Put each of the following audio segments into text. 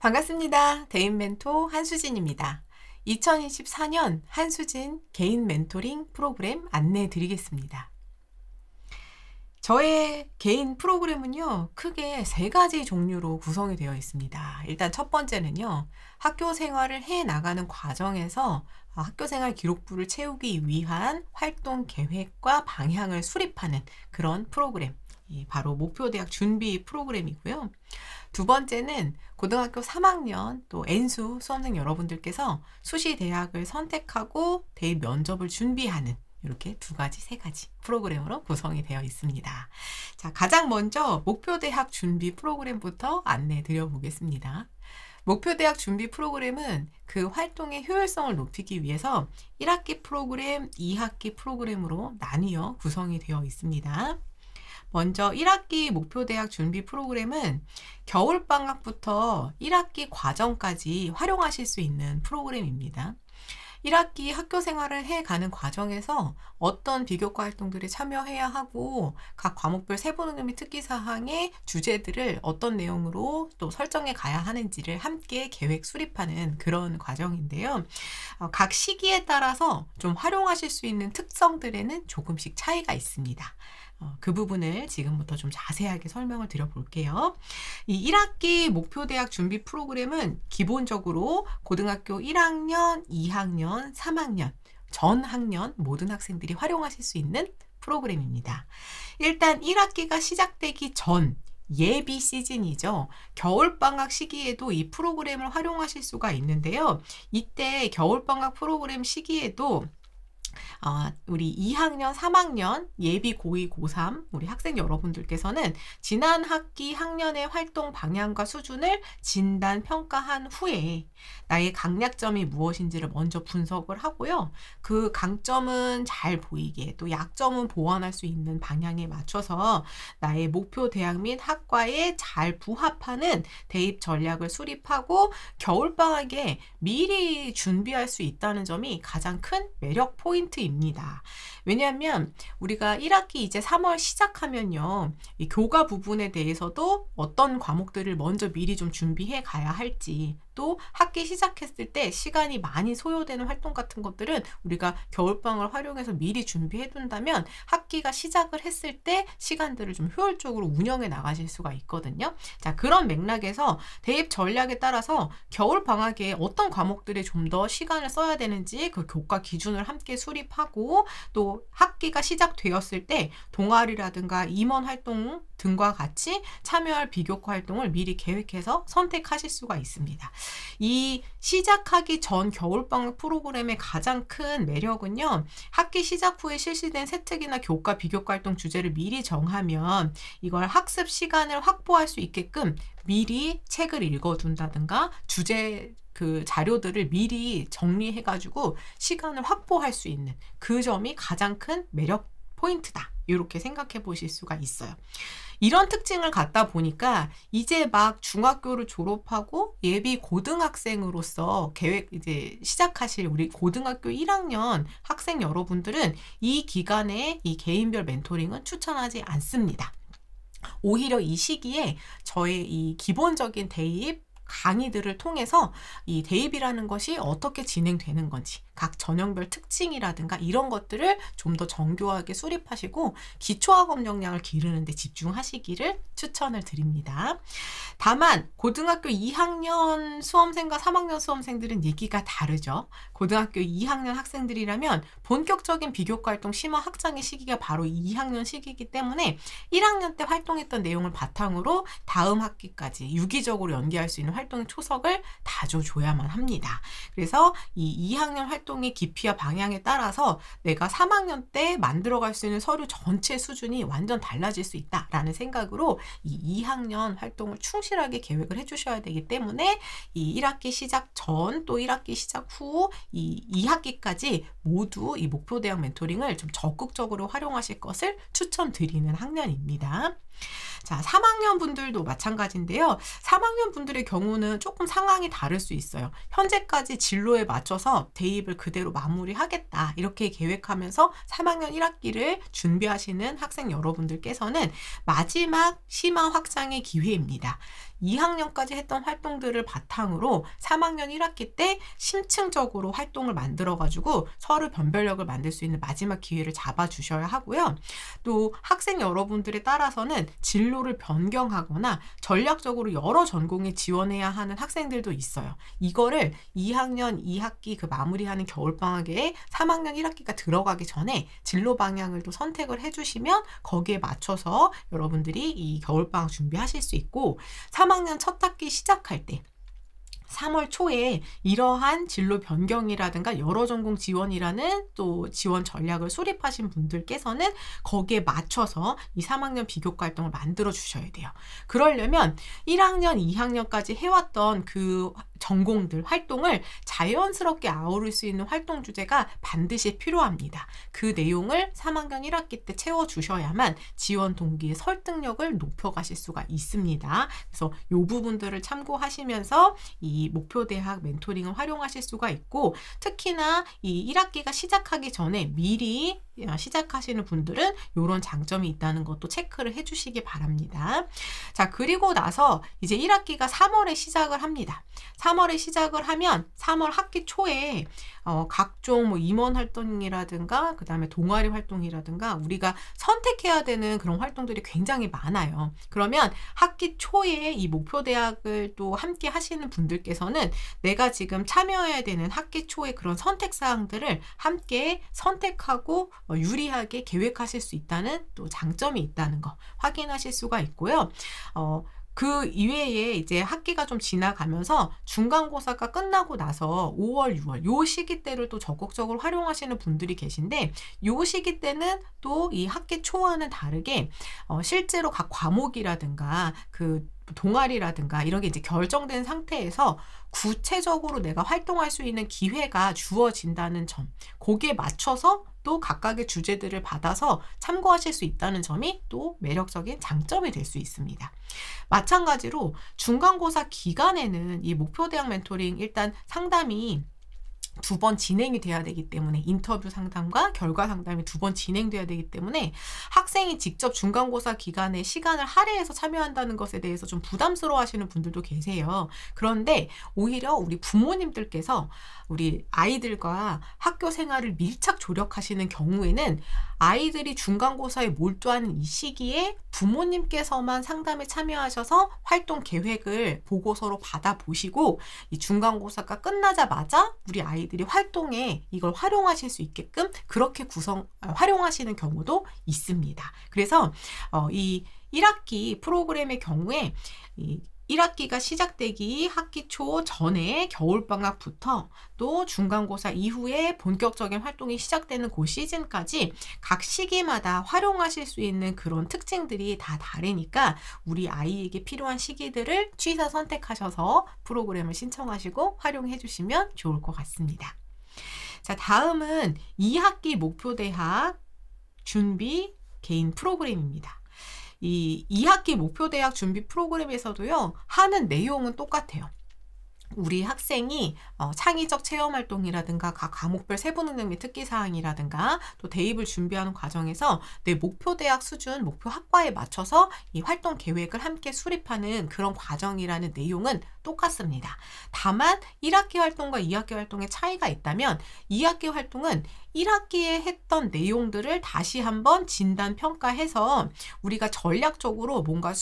반갑습니다. 대인 멘토 한수진입니다. 2024년 한수진 개인 멘토링 프로그램 안내해 드리겠습니다. 저의 개인 프로그램은요, 크게 세 가지 종류로 구성이 되어 있습니다. 일단 첫 번째는요, 학교 생활을 해 나가는 과정에서 학교 생활 기록부를 채우기 위한 활동 계획과 방향을 수립하는 그런 프로그램. 바로 목표대학 준비 프로그램이고요. 두 번째는 고등학교 3학년 또 N수 수험생 여러분들께서 수시대학을 선택하고 대입 면접을 준비하는 이렇게 세 가지 프로그램으로 구성이 되어 있습니다. 자, 가장 먼저 목표대학 준비 프로그램부터 안내해 드려 보겠습니다. 목표대학 준비 프로그램은 그 활동의 효율성을 높이기 위해서 1학기 프로그램, 2학기 프로그램으로 나뉘어 구성이 되어 있습니다. 먼저 1학기 목표대학 준비 프로그램은 겨울방학부터 1학기 과정까지 활용하실 수 있는 프로그램입니다. 1학기 학교 생활을 해가는 과정에서 어떤 비교과 활동들에 참여해야 하고 각 과목별 세부능력 및 특기사항의 주제들을 어떤 내용으로 또 설정해 가야 하는지를 함께 계획 수립하는 그런 과정인데요. 각 시기에 따라서 좀 활용하실 수 있는 특성들에는 조금씩 차이가 있습니다. 그 부분을 지금부터 좀 자세하게 설명을 드려볼게요. 이 1학기 목표대학 준비 프로그램은 기본적으로 고등학교 1학년, 2학년, 3학년, 전 학년 모든 학생들이 활용하실 수 있는 프로그램입니다. 일단 1학기가 시작되기 전 예비 시즌이죠. 겨울방학 시기에도 이 프로그램을 활용하실 수가 있는데요. 이때 겨울방학 프로그램 시기에도 우리 2학년, 3학년, 예비 고2, 고3 우리 학생 여러분들께서는 지난 학기 학년의 활동 방향과 수준을 진단, 평가한 후에 나의 강약점이 무엇인지를 먼저 분석을 하고요. 그 강점은 잘 보이게 또 약점은 보완할 수 있는 방향에 맞춰서 나의 목표 대학 및 학과에 잘 부합하는 대입 전략을 수립하고 겨울방학에 미리 준비할 수 있다는 점이 가장 큰 매력 포인트입니다. 왜냐하면 우리가 1학기 이제 3월 시작하면요. 이 교과 부분에 대해서도 어떤 과목들을 먼저 미리 좀 준비해 가야 할지 또 학기 시작했을 때 시간이 많이 소요되는 활동 같은 것들은 우리가 겨울방학을 활용해서 미리 준비해 둔다면 학기가 시작을 했을 때 시간들을 좀 효율적으로 운영해 나가실 수가 있거든요. 자, 그런 맥락에서 대입 전략에 따라서 겨울방학에 어떤 과목들에 좀 더 시간을 써야 되는지 그 교과 기준을 함께 수립하고 또 학기가 시작되었을 때 동아리라든가 임원 활동 등과 같이 참여할 비교과 활동을 미리 계획해서 선택하실 수가 있습니다. 이 시작하기 전 겨울방학 프로그램의 가장 큰 매력은요. 학기 시작 후에 실시된 세특이나 교과 비교과 활동 주제를 미리 정하면 이걸 학습 시간을 확보할 수 있게끔 미리 책을 읽어둔다든가 주제 그 자료들을 미리 정리해가지고 시간을 확보할 수 있는 그 점이 가장 큰 매력 포인트다. 이렇게 생각해 보실 수가 있어요. 이런 특징을 갖다 보니까 이제 막 중학교를 졸업하고 예비 고등학생으로서 계획 이제 시작하실 우리 고등학교 1학년 학생 여러분들은 이 기간에 이 개인별 멘토링은 추천하지 않습니다. 오히려 이 시기에 저의 이 기본적인 대입 강의들을 통해서 이 대입이라는 것이 어떻게 진행되는 건지 각 전형별 특징이라든가 이런 것들을 좀 더 정교하게 수립하시고 기초학업 역량을 기르는 데 집중하시기를 추천을 드립니다. 다만 고등학교 2학년 수험생과 3학년 수험생들은 얘기가 다르죠. 고등학교 2학년 학생들이라면 본격적인 비교과 활동 심화 확장의 시기가 바로 2학년 시기이기 때문에 1학년 때 활동했던 내용을 바탕으로 다음 학기까지 유기적으로 연계할 수 있는 활동 초석을 다져줘야만 합니다. 그래서 이 2학년 활동의 깊이와 방향에 따라서 내가 3학년 때 만들어갈 수 있는 서류 전체 수준이 완전 달라질 수 있다라는 생각으로 이 2학년 활동을 충실하게 계획을 해주셔야 되기 때문에 이 1학기 시작 전 또 1학기 시작 후 이 2학기까지 모두 이 목표대학 멘토링을 좀 적극적으로 활용하실 것을 추천드리는 학년입니다. 자, 3학년 분들도 마찬가지인데요. 3학년 분들의 경우는 조금 상황이 다를 수 있어요. 현재까지 진로에 맞춰서 대입을 그대로 마무리하겠다 이렇게 계획하면서 3학년 1학기를 준비하시는 학생 여러분들께서는 마지막 심화 확장의 기회입니다. 2학년까지 했던 활동들을 바탕으로 3학년 1학기 때 심층적으로 활동을 만들어 가지고 서로 변별력을 만들 수 있는 마지막 기회를 잡아 주셔야 하고요. 또 학생 여러분들에 따라서는 진로를 변경하거나 전략적으로 여러 전공에 지원해야 하는 학생들도 있어요. 이거를 2학년 2학기 그 마무리하는 겨울방학에 3학년 1학기가 들어가기 전에 진로 방향을 또 선택을 해주시면 거기에 맞춰서 여러분들이 이 겨울방학 준비하실 수 있고, 3학년 첫 학기 시작할 때 3월 초에 이러한 진로 변경이라든가 여러 전공 지원이라는 또 지원 전략을 수립하신 분들께서는 거기에 맞춰서 이 3학년 비교과 활동을 만들어 주셔야 돼요. 그러려면 1학년, 2학년까지 해왔던 그 전공들, 활동을 자연스럽게 아우를 수 있는 활동 주제가 반드시 필요합니다. 그 내용을 3학년 1학기 때 채워주셔야만 지원 동기의 설득력을 높여가실 수가 있습니다. 그래서 이 부분들을 참고하시면서 이 목표대학 멘토링을 활용하실 수가 있고, 특히나 이 1학기가 시작하기 전에 미리 시작하시는 분들은 이런 장점이 있다는 것도 체크를 해주시기 바랍니다. 자, 그리고 나서 이제 1학기가 3월에 시작을 합니다. 3월에 시작을 하면 3월 학기 초에 각종 뭐 임원 활동이라든가 그 다음에 동아리 활동이라든가 우리가 선택해야 되는 그런 활동들이 굉장히 많아요. 그러면 학기 초에 이 목표대학을 또 함께 하시는 분들께서는 내가 지금 참여해야 되는 학기 초에 그런 선택사항들을 함께 선택하고 유리하게 계획하실 수 있다는 또 장점이 있다는 거 확인하실 수가 있고요. 그 이외에 이제 학기가 좀 지나가면서 중간고사가 끝나고 나서 5월, 6월 요 시기 때를 또 적극적으로 활용하시는 분들이 계신데, 요 시기 때는 또 이 학기 초와는 다르게 실제로 각 과목이라든가 그 동아리라든가 이런 게 이제 결정된 상태에서 구체적으로 내가 활동할 수 있는 기회가 주어진다는 점, 거기에 맞춰서 또 각각의 주제들을 받아서 참고하실 수 있다는 점이 또 매력적인 장점이 될 수 있습니다. 마찬가지로 중간고사 기간에는 이 목표대학 멘토링 일단 상담이 2번 진행이 돼야 되기 때문에, 인터뷰 상담과 결과 상담이 2번 진행돼야 되기 때문에 학생이 직접 중간고사 기간에 시간을 할애해서 참여한다는 것에 대해서 좀 부담스러워 하시는 분들도 계세요. 그런데 오히려 우리 부모님들께서 우리 아이들과 학교 생활을 밀착 조력하시는 경우에는 아이들이 중간고사에 몰두하는 이 시기에 부모님께서만 상담에 참여하셔서 활동 계획을 보고서로 받아보시고, 이 중간고사가 끝나자마자 우리 아이들이 활동에 이걸 활용하실 수 있게끔 그렇게 활용하시는 경우도 있습니다. 그래서 이 1학기 프로그램의 경우에 이 1학기가 시작되기 학기 초 전에 겨울방학부터 또 중간고사 이후에 본격적인 활동이 시작되는 그 시즌까지 각 시기마다 활용하실 수 있는 그런 특징들이 다 다르니까 우리 아이에게 필요한 시기들을 취사 선택하셔서 프로그램을 신청하시고 활용해 주시면 좋을 것 같습니다. 자, 다음은 2학기 목표대학 준비 개인 프로그램입니다. 이 2학기 목표대학 준비 프로그램에서도요, 하는 내용은 똑같아요. 우리 학생이 창의적 체험활동이라든가 각 과목별 세부능력 및 특기사항이라든가 또 대입을 준비하는 과정에서 내 목표대학 수준, 목표 학과에 맞춰서 이 활동 계획을 함께 수립하는 그런 과정이라는 내용은 똑같습니다. 다만 1학기 활동과 2학기 활동의 차이가 있다면 2학기 활동은 1학기에 했던 내용들을 다시 한번 진단 평가해서 우리가 전략적으로 뭔가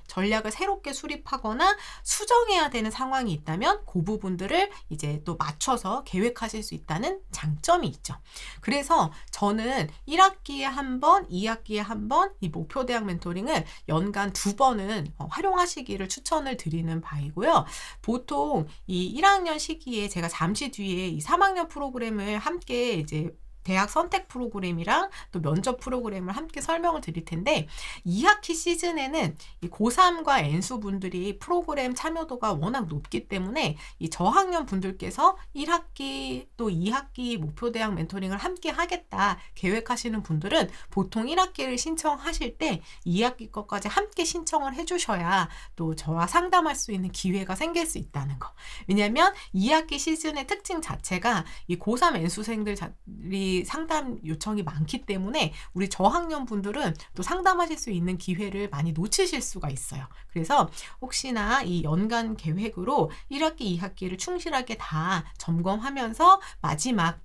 전략을 새롭게 수립하거나 수정해야 되는 상황이 있다면 그 부분들을 이제 또 맞춰서 계획하실 수 있다는 장점이 있죠. 그래서 저는 1학기에 한 번, 2학기에 한 번 이 목표대학 멘토링을 연간 2번은 활용하시기를 추천을 드리는 바이고요. 보통 이 1학년 시기에 제가 잠시 뒤에 이 3학년 프로그램을 함께 이제 대학 선택 프로그램이랑 또 면접 프로그램을 함께 설명을 드릴 텐데, 2학기 시즌에는 이 고3과 N수 분들이 프로그램 참여도가 워낙 높기 때문에 이 저학년 분들께서 1학기 또 2학기 목표대학 멘토링을 함께 하겠다 계획하시는 분들은 보통 1학기를 신청하실 때 2학기 것까지 함께 신청을 해주셔야 또 저와 상담할 수 있는 기회가 생길 수 있다는 거. 왜냐하면 2학기 시즌의 특징 자체가 이 고3 N수생들이 분들이 상담 요청이 많기 때문에 우리 저학년 분들은 또 상담하실 수 있는 기회를 많이 놓치실 수가 있어요. 그래서 혹시나 이 연간 계획으로 1학기, 2학기를 충실하게 다 점검하면서 마지막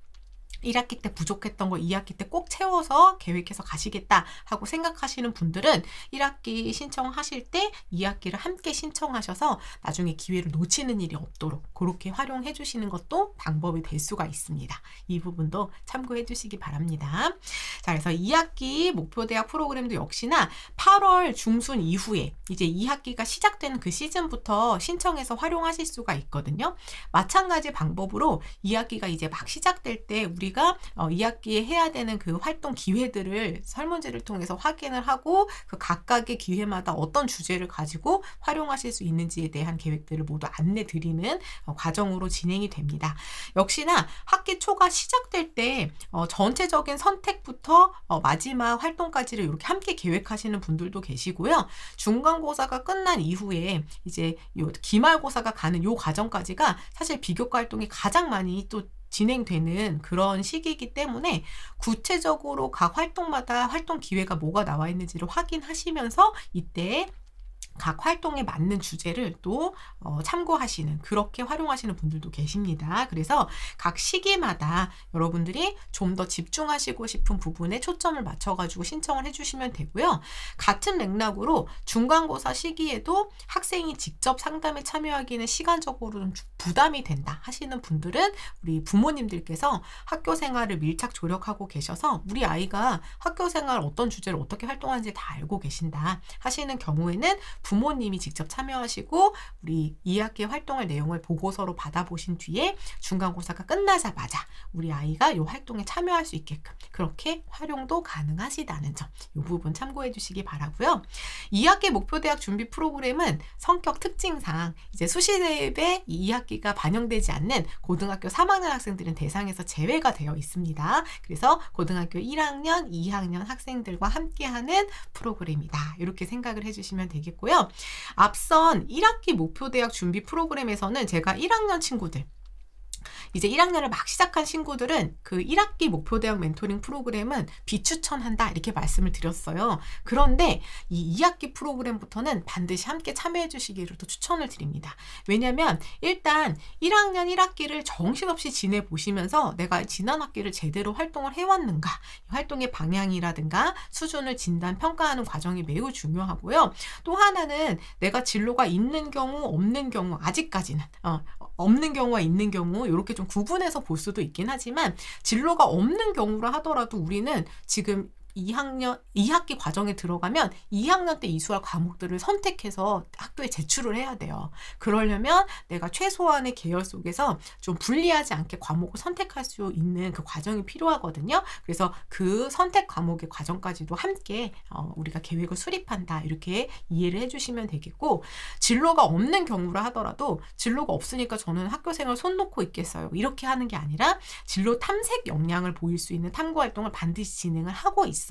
1학기 때 부족했던 거 2학기 때 꼭 채워서 계획해서 가시겠다 하고 생각하시는 분들은 1학기 신청하실 때 2학기를 함께 신청하셔서 나중에 기회를 놓치는 일이 없도록 그렇게 활용해 주시는 것도 방법이 될 수가 있습니다. 이 부분도 참고해 주시기 바랍니다. 자, 그래서 2학기 목표대학 프로그램도 역시나 8월 중순 이후에 이제 2학기가 시작되는 그 시즌부터 신청해서 활용하실 수가 있거든요. 마찬가지 방법으로 2학기가 이제 막 시작될 때 우리가 2학기에 해야 되는 그 활동 기회들을 설문지를 통해서 확인을 하고 그 각각의 기회마다 어떤 주제를 가지고 활용하실 수 있는지에 대한 계획들을 모두 안내 드리는 과정으로 진행이 됩니다. 역시나 학기 초가 시작될 때 전체적인 선택부터 마지막 활동까지를 이렇게 함께 계획하시는 분들도 계시고요. 중간고사가 끝난 이후에 이제 요 기말고사가 가는 요 과정까지가 사실 비교과 활동이 가장 많이 또 진행되는 그런 시기이기 때문에 구체적으로 각 활동마다 활동 기회가 뭐가 나와 있는지를 확인하시면서 이때 각 활동에 맞는 주제를 또 참고하시는 그렇게 활용하시는 분들도 계십니다. 그래서 각 시기마다 여러분들이 좀 더 집중하시고 싶은 부분에 초점을 맞춰가지고 신청을 해주시면 되고요. 같은 맥락으로 중간고사 시기에도 학생이 직접 상담에 참여하기는 시간적으로 좀 부담이 된다 하시는 분들은 우리 부모님들께서 학교 생활을 밀착 조력하고 계셔서 우리 아이가 학교 생활 어떤 주제를 어떻게 활동하는지 다 알고 계신다 하시는 경우에는 부모님이 직접 참여하시고 우리 2학기 활동할 내용을 보고서로 받아보신 뒤에 중간고사가 끝나자마자 우리 아이가 이 활동에 참여할 수 있게끔 그렇게 활용도 가능하시다는 점, 이 부분 참고해 주시기 바라고요. 2학기 목표대학 준비 프로그램은 성격 특징상 이제 수시대입에 2학기가 반영되지 않는 고등학교 3학년 학생들은 대상에서 제외가 되어 있습니다. 그래서 고등학교 1학년, 2학년 학생들과 함께하는 프로그램이다. 이렇게 생각을 해주시면 되겠고요. 앞선 1학기 목표대학 준비 프로그램에서는 제가 1학년 친구들 이제 1학년을 막 시작한 친구들은 그 1학기 목표대학 멘토링 프로그램은 비추천한다 이렇게 말씀을 드렸어요. 그런데 이 2학기 프로그램부터는 반드시 함께 참여해 주시기를 또 추천을 드립니다. 왜냐하면 일단 1학년 1학기를 정신없이 지내보시면서 내가 지난 학기를 제대로 활동을 해왔는가 활동의 방향이라든가 수준을 진단 평가하는 과정이 매우 중요하고요. 또 하나는 내가 진로가 있는 경우 없는 경우 아직까지는 없는 경우와 있는 경우 이렇게 좀 구분해서 볼 수도 있긴 하지만 진로가 없는 경우라 하더라도 우리는 지금 2학기 과정에 들어가면 2학년 때 이수할 과목들을 선택해서 학교에 제출을 해야 돼요. 그러려면 내가 최소한의 계열 속에서 좀 불리하지 않게 과목을 선택할 수 있는 그 과정이 필요하거든요. 그래서 그 선택 과목의 과정까지도 함께 우리가 계획을 수립한다 이렇게 이해를 해주시면 되겠고 진로가 없는 경우라 하더라도 진로가 없으니까 저는 학교생활 손 놓고 있겠어요. 이렇게 하는 게 아니라 진로 탐색 역량을 보일 수 있는 탐구활동을 반드시 진행을 하고 있어야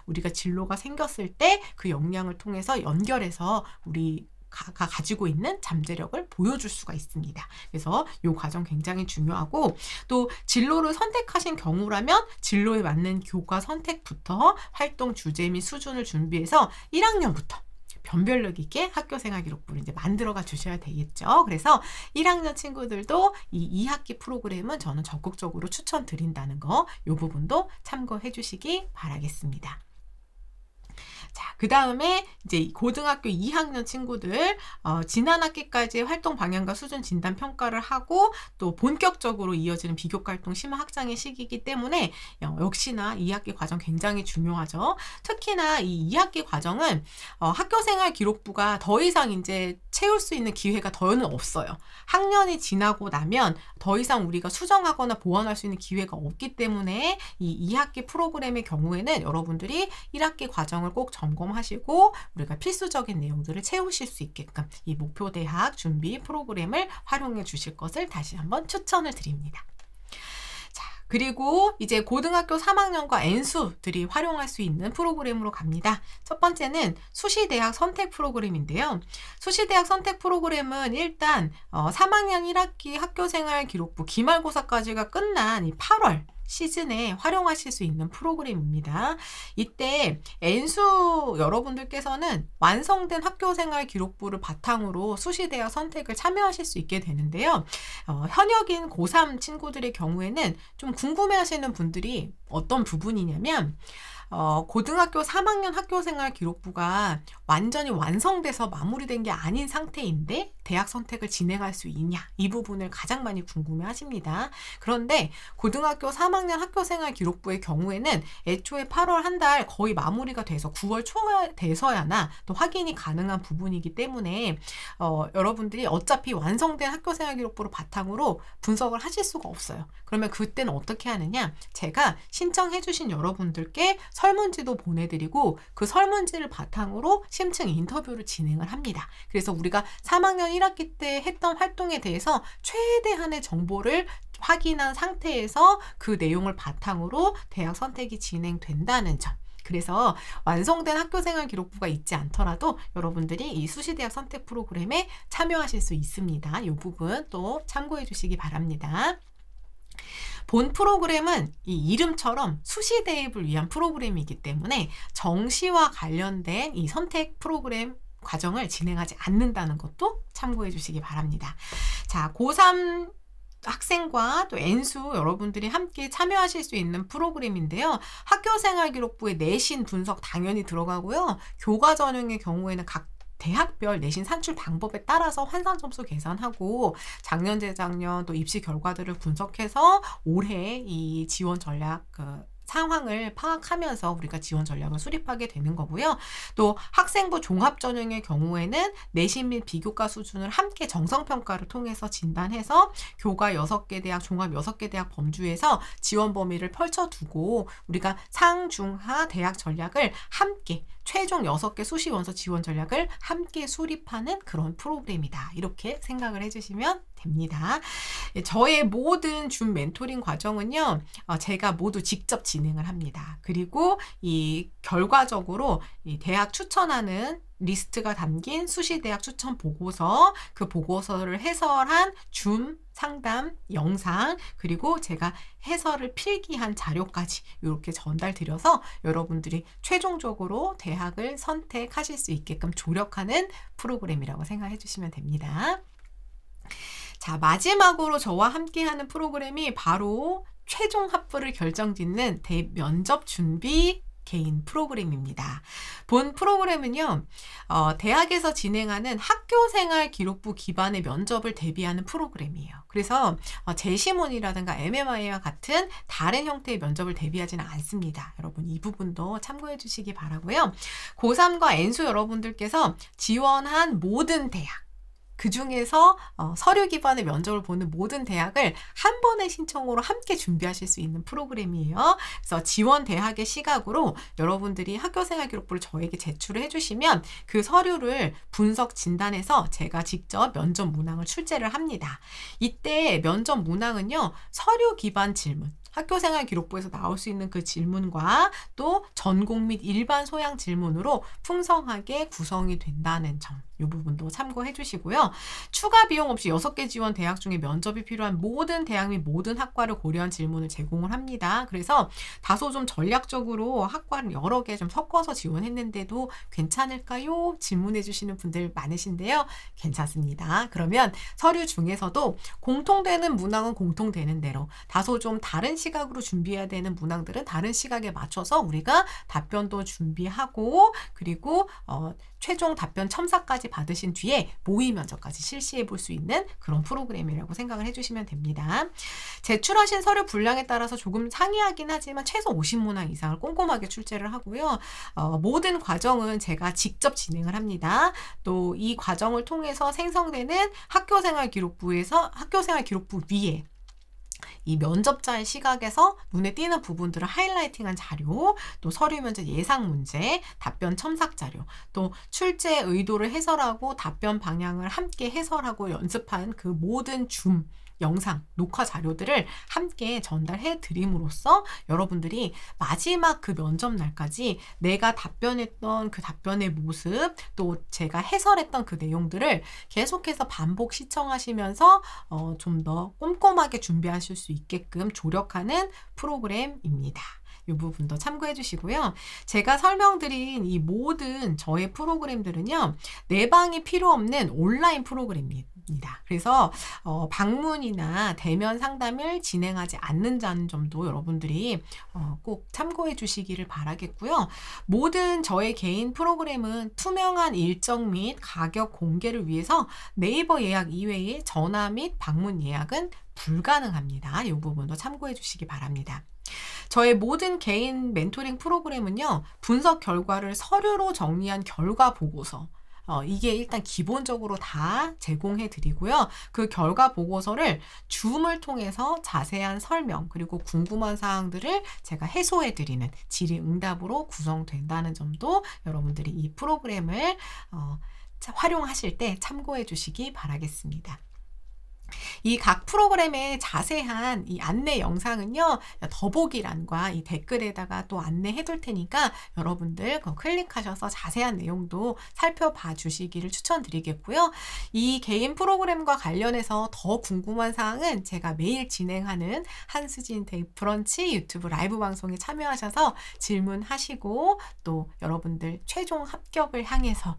우리가 진로가 생겼을 때 그 역량을 통해서 연결해서 우리 가지고 있는 잠재력을 보여줄 수가 있습니다. 그래서 이 과정 굉장히 중요하고 또 진로를 선택하신 경우라면 진로에 맞는 교과 선택부터 활동 주제 및 수준을 준비해서 1학년부터 변별력 있게 학교생활 기록부를 이제 만들어가 주셔야 되겠죠. 그래서 1학년 친구들도 이 2학기 프로그램은 저는 적극적으로 추천드린다는 거, 이 부분도 참고해 주시기 바라겠습니다. 자, 그 다음에 이제 고등학교 2학년 친구들 지난 학기까지 활동 방향과 수준 진단 평가를 하고 또 본격적으로 이어지는 비교과 활동 심화 확장의 시기이기 때문에 역시나 2학기 과정 굉장히 중요하죠. 특히나 이 2학기 과정은 학교생활 기록부가 더 이상 이제 채울 수 있는 기회가 더는 없어요. 학년이 지나고 나면 더 이상 우리가 수정하거나 보완할 수 있는 기회가 없기 때문에 이 2학기 프로그램의 경우에는 여러분들이 1학기 과정을 꼭 점검하시고 우리가 필수적인 내용들을 채우실 수 있게끔 이 목표대학 준비 프로그램을 활용해 주실 것을 다시 한번 추천을 드립니다. 그리고 이제 고등학교 3학년과 N수들이 활용할 수 있는 프로그램으로 갑니다. 첫 번째는 수시대학 선택 프로그램인데요. 수시대학 선택 프로그램은 일단 3학년 1학기 학교생활 기록부 기말고사까지가 끝난 이 8월 시즌에 활용하실 수 있는 프로그램입니다. 이때 N수 여러분들께서는 완성된 학교생활 기록부를 바탕으로 수시대학 선택을 참여하실 수 있게 되는데요. 현역인 고3 친구들의 경우에는 좀 궁금해하시는 분들이 어떤 부분이냐면 고등학교 3학년 학교생활 기록부가 완전히 완성돼서 마무리된 게 아닌 상태인데 대학 선택을 진행할 수 있냐, 이 부분을 가장 많이 궁금해 하십니다. 그런데 고등학교 3학년 학교생활 기록부의 경우에는 애초에 8월 한 달 거의 마무리가 돼서 9월 초에 돼서야나 또 확인이 가능한 부분이기 때문에 여러분들이 어차피 완성된 학교생활 기록부를 바탕으로 분석을 하실 수가 없어요. 그러면 그때는 어떻게 하느냐, 제가 신청해 주신 여러분들께 설문지도 보내드리고 그 설문지를 바탕으로 심층 인터뷰를 진행을 합니다. 그래서 우리가 3학년 1학기 때 했던 활동에 대해서 최대한의 정보를 확인한 상태에서 그 내용을 바탕으로 대학 선택이 진행된다는 점. 그래서 완성된 학교생활 기록부가 있지 않더라도 여러분들이 이 수시대학 선택 프로그램에 참여하실 수 있습니다. 이 부분 또 참고해 주시기 바랍니다. 본 프로그램은 이 이름처럼 수시 대입을 위한 프로그램이기 때문에 정시와 관련된 이 선택 프로그램 과정을 진행하지 않는다는 것도 참고해 주시기 바랍니다. 자, 고3 학생과 또 N수 여러분들이 함께 참여하실 수 있는 프로그램인데요. 학교생활기록부의 내신 분석 당연히 들어가고요. 교과 전형의 경우에는 각 대학별 내신 산출 방법에 따라서 환산 점수 계산하고 작년, 재작년 또 입시 결과들을 분석해서 올해 이 지원 전략 상황을 파악하면서 우리가 지원 전략을 수립하게 되는 거고요. 또 학생부 종합전형의 경우에는 내신 및 비교과 수준을 함께 정성평가를 통해서 진단해서 교과 6개 대학, 종합 6개 대학 범주에서 지원 범위를 펼쳐두고 우리가 상, 중, 하 대학 전략을 함께 최종 6개 수시 원서 지원 전략을 함께 수립하는 그런 프로그램이다. 이렇게 생각을 해주시면 됩니다. 저의 모든 줌 멘토링 과정은요, 제가 모두 직접 진행을 합니다. 그리고 이 결과적으로 이 대학 추천하는 리스트가 담긴 수시대학 추천 보고서, 그 보고서를 해설한 줌 상담 영상, 그리고 제가 해설을 필기한 자료까지 이렇게 전달드려서 여러분들이 최종적으로 대학을 선택하실 수 있게끔 조력하는 프로그램이라고 생각해 주시면 됩니다. 자, 마지막으로 저와 함께하는 프로그램이 바로 최종 합부를 결정짓는 대면접 준비 개인 프로그램입니다. 본 프로그램은요, 대학에서 진행하는 학교생활 기록부 기반의 면접을 대비하는 프로그램이에요. 그래서 재시문이라든가 MMI와 같은 다른 형태의 면접을 대비하지는 않습니다. 여러분 이 부분도 참고해 주시기 바라고요. 고3과 N수 여러분들께서 지원한 모든 대학, 그 중에서 서류 기반의 면접을 보는 모든 대학을 한 번의 신청으로 함께 준비하실 수 있는 프로그램이에요. 그래서 지원 대학의 시각으로 여러분들이 학교생활 기록부를 저에게 제출을 해주시면 그 서류를 분석 진단해서 제가 직접 면접 문항을 출제를 합니다. 이때 면접 문항은요, 서류 기반 질문, 학교생활 기록부에서 나올 수 있는 그 질문과 또 전공 및 일반 소양 질문으로 풍성하게 구성이 된다는 점, 이 부분도 참고해 주시고요. 추가 비용 없이 6개 지원 대학 중에 면접이 필요한 모든 대학 및 모든 학과를 고려한 질문을 제공을 합니다. 그래서 다소 좀 전략적으로 학과를 여러 개 좀 섞어서 지원했는데도 괜찮을까요? 질문해 주시는 분들 많으신데요. 괜찮습니다. 그러면 서류 중에서도 공통되는 문항은 공통되는 대로, 다소 좀 다른 시각으로 준비해야 되는 문항들은 다른 시각에 맞춰서 우리가 답변도 준비하고, 그리고 최종 답변 첨삭까지 받으신 뒤에 모의 면접까지 실시해 볼 수 있는 그런 프로그램이라고 생각을 해주시면 됩니다. 제출하신 서류 분량에 따라서 조금 상이하긴 하지만 최소 50문항 이상을 꼼꼼하게 출제를 하고요. 모든 과정은 제가 직접 진행을 합니다. 또 이 과정을 통해서 생성되는 학교생활 기록부에서 학교생활 기록부 위에 이 면접자의 시각에서 눈에 띄는 부분들을 하이라이팅한 자료, 또 서류 면접 예상 문제, 답변 첨삭 자료, 또 출제 의도를 해설하고 답변 방향을 함께 해설하고 연습한 그 모든 줌 영상, 녹화 자료들을 함께 전달해 드림으로써 여러분들이 마지막 그 면접 날까지 내가 답변했던 그 답변의 모습, 또 제가 해설했던 그 내용들을 계속해서 반복 시청하시면서 좀 더 꼼꼼하게 준비하실 수 있게끔 조력하는 프로그램입니다. 이 부분도 참고해 주시고요. 제가 설명드린 이 모든 저의 프로그램들은요. 내방이 필요 없는 온라인 프로그램입니다. 그래서 방문이나 대면 상담을 진행하지 않는다는 점도 여러분들이 꼭 참고해 주시기를 바라겠고요. 모든 저의 개인 프로그램은 투명한 일정 및 가격 공개를 위해서 네이버 예약 이외에 전화 및 방문 예약은 불가능합니다. 이 부분도 참고해 주시기 바랍니다. 저의 모든 개인 멘토링 프로그램은요, 분석 결과를 서류로 정리한 결과 보고서, 이게 일단 기본적으로 다 제공해 드리고요. 그 결과 보고서를 줌을 통해서 자세한 설명, 그리고 궁금한 사항들을 제가 해소해 드리는 질의응답으로 구성된다는 점도 여러분들이 이 프로그램을 활용하실 때 참고해 주시기 바라겠습니다. 이 각 프로그램의 자세한 이 안내 영상은요, 더보기란과 이 댓글에다가 또 안내해 둘 테니까 여러분들 클릭하셔서 자세한 내용도 살펴봐 주시기를 추천드리겠고요. 이 개인 프로그램과 관련해서 더 궁금한 사항은 제가 매일 진행하는 한수진 데이 브런치 유튜브 라이브 방송에 참여하셔서 질문하시고 또 여러분들 최종 합격을 향해서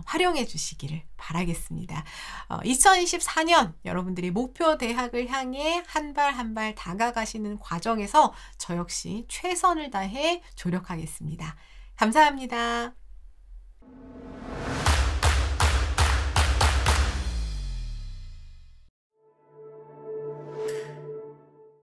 활용해 주시기를 바라겠습니다. 2024년 여러분들이 목표 대학을 향해 한 발 한 발 다가가시는 과정에서 저 역시 최선을 다해 조력하겠습니다. 감사합니다.